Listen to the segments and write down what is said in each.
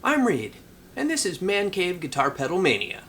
I'm Reed, and this is Man Cave Guitar Pedal Mania.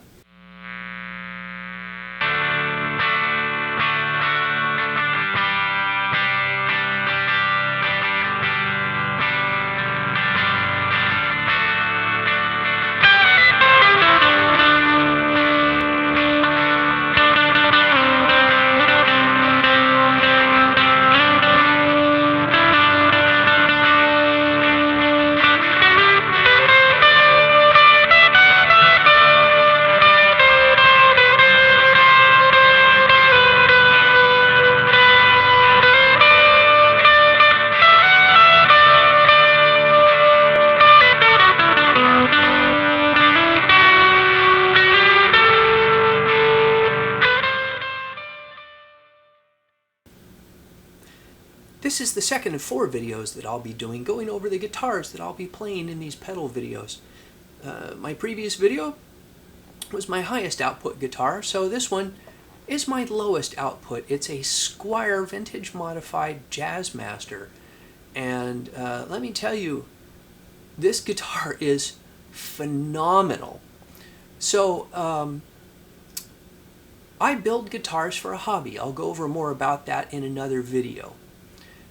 This is the second of 4 videos that I'll be doing, going over the guitars that I'll be playing in these pedal videos. My previous video was my highest output guitar, so this one is my lowest output. It's a Squier vintage modified Jazzmaster, and let me tell you, this guitar is phenomenal. So I build guitars for a hobby. I'll go over more about that in another video.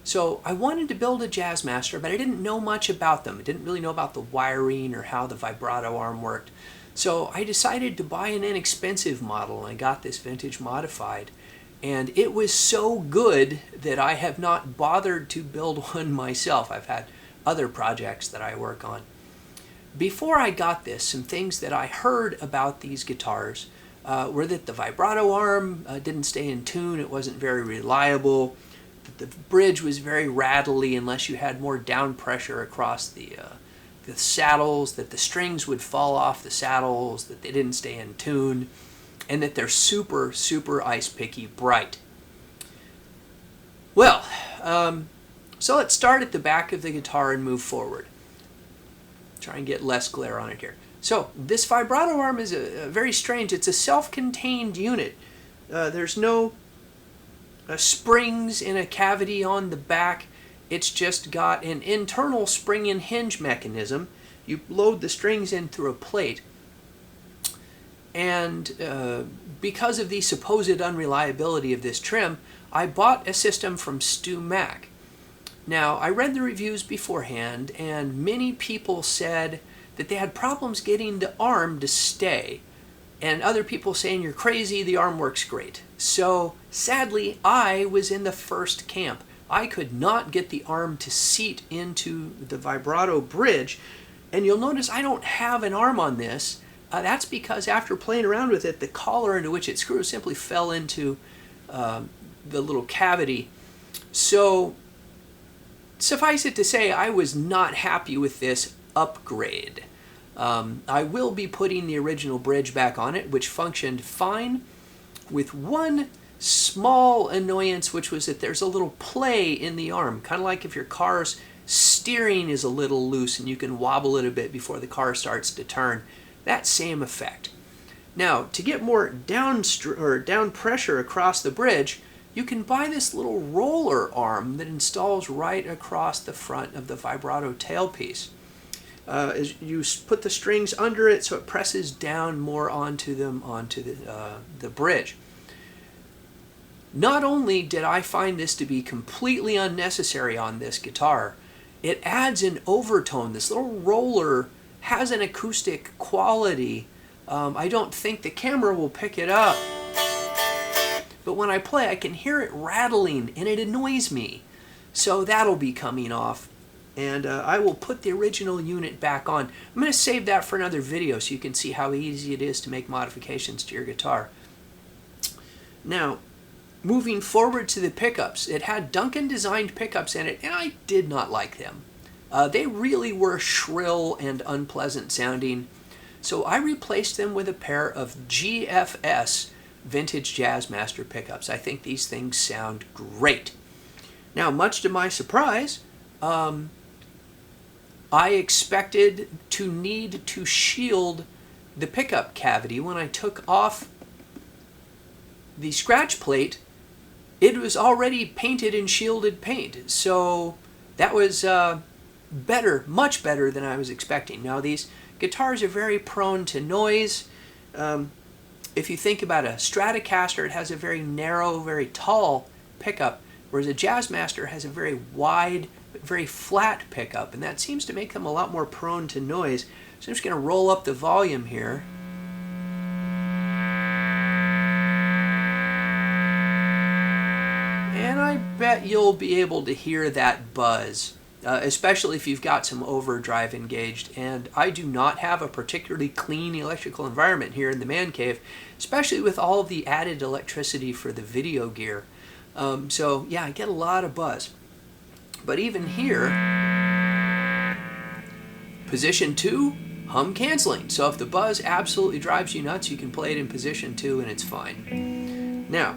So I wanted to build a Jazzmaster, but I didn't know much about them. I didn't really know about the wiring or how the vibrato arm worked. So I decided to buy an inexpensive model, and I got this vintage modified. And it was so good that I have not bothered to build one myself. I've had other projects that I work on. Before I got this, some things that I heard about these guitars were that the vibrato arm didn't stay in tune. It wasn't very reliable. The bridge was very rattly unless you had more down pressure across the saddles, that the strings would fall off the saddles, that they didn't stay in tune, and that they're super, super ice picky bright. Well, so let's start at the back of the guitar and move forward. Try and get less glare on it here. So this vibrato arm is very strange. It's a self-contained unit. There's no springs in a cavity on the back. It's just got an internal spring and hinge mechanism. You load the strings in through a plate, and because of the supposed unreliability of this trim, I bought a system from Stu Mac. Now, I read the reviews beforehand, and many people said that they had problems getting the arm to stay, and other people saying, "You're crazy, the arm works great." So sadly, I was in the first camp. I could not get the arm to seat into the vibrato bridge, and you'll notice I don't have an arm on this. That's because after playing around with it, the collar into which it screws simply fell into the little cavity. So suffice it to say, I was not happy with this upgrade. I will be putting the original bridge back on it, which functioned fine, with one small annoyance, which was that there's a little play in the arm, kind of like if your car's steering is a little loose and you can wobble it a bit before the car starts to turn. That same effect. Now, to get more down pressure across the bridge, you can buy this little roller arm that installs right across the front of the vibrato tailpiece. As you put the strings under it so it presses down more onto the bridge. Not only did I find this to be completely unnecessary on this guitar, it adds an overtone. This little roller has an acoustic quality. I don't think the camera will pick it up, but when I play I can hear it rattling and it annoys me. So that'll be coming off. And I will put the original unit back on. I'm going to save that for another video so you can see how easy it is to make modifications to your guitar. Now, moving forward to the pickups, it had Duncan designed pickups in it, and I did not like them. They really were shrill and unpleasant sounding, so I replaced them with a pair of GFS vintage Jazzmaster pickups. I think these things sound great. Now, much to my surprise, I expected to need to shield the pickup cavity. When I took off the scratch plate, it was already painted in shielded paint. So that was better, much better than I was expecting. Now these guitars are very prone to noise. If you think about a Stratocaster, it has a very narrow, very tall pickup, whereas a Jazzmaster has a very wide, but very flat pickup, and that seems to make them a lot more prone to noise. So I'm just going to roll up the volume here. And I bet you'll be able to hear that buzz, especially if you've got some overdrive engaged. And I do not have a particularly clean electrical environment here in the man cave, especially with all of the added electricity for the video gear. So yeah, I get a lot of buzz. But even here, position 2, hum canceling. So if the buzz absolutely drives you nuts, you can play it in position 2 and it's fine. Now,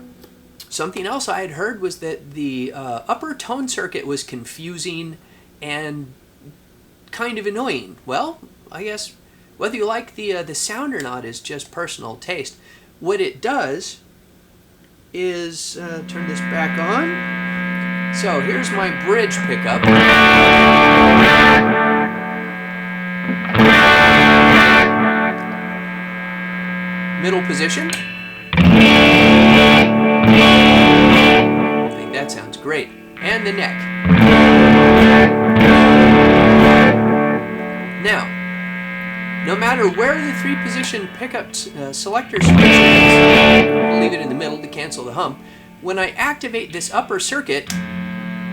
something else I had heard was that the upper tone circuit was confusing and kind of annoying. Well, I guess whether you like the sound or not is just personal taste. What it does is turn this back on. So here's my bridge pickup. Middle position. I think that sounds great. And the neck. Now, no matter where the 3-position pickup selector switch is, I'll leave it in the middle to cancel the hum. When I activate this upper circuit,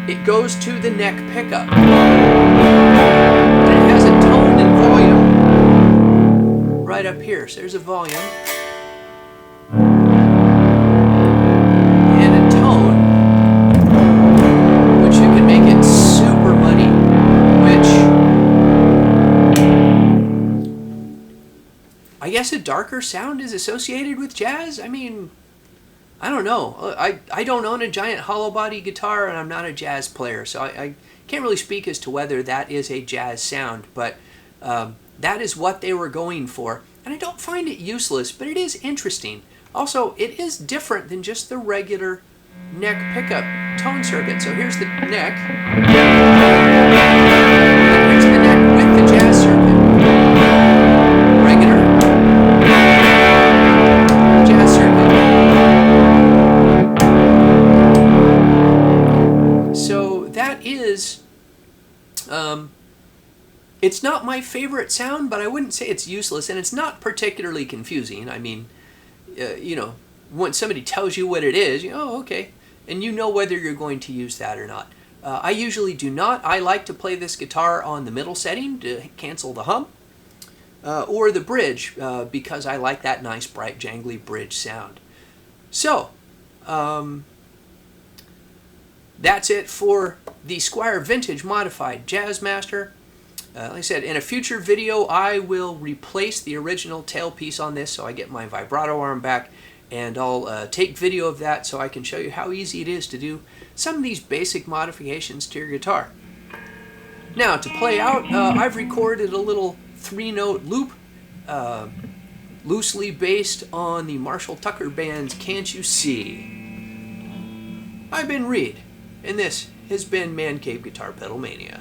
it goes to the neck pickup. And it has a tone and volume right up here. So there's a volume. And a tone, which you can make it super muddy, which I guess a darker sound is associated with jazz? I mean, I don't know. I don't own a giant hollow body guitar and I'm not a jazz player, so I can't really speak as to whether that is a jazz sound, but that is what they were going for. And I don't find it useless, but it is interesting. Also, it is different than just the regular neck pickup tone circuit. So here's the neck. And here's the neck with the jazz circuit. Regular. Jazz circuit. So that is, it's not my favorite sound, but I wouldn't say it's useless, and it's not particularly confusing. I mean, you know, when somebody tells you what it is, you know, oh, okay, and you know whether you're going to use that or not. I usually do not. I like to play this guitar on the middle setting to cancel the hum, or the bridge, because I like that nice, bright, jangly bridge sound. So, that's it for the Squier Vintage Modified Jazzmaster. Like I said, in a future video, I will replace the original tailpiece on this so I get my vibrato arm back, and I'll take video of that so I can show you how easy it is to do some of these basic modifications to your guitar. Now, to play out, I've recorded a little 3-note loop, loosely based on the Marshall Tucker Band's Can't You See? I've been Reed, and this has been Man Cave Guitar Pedal Mania.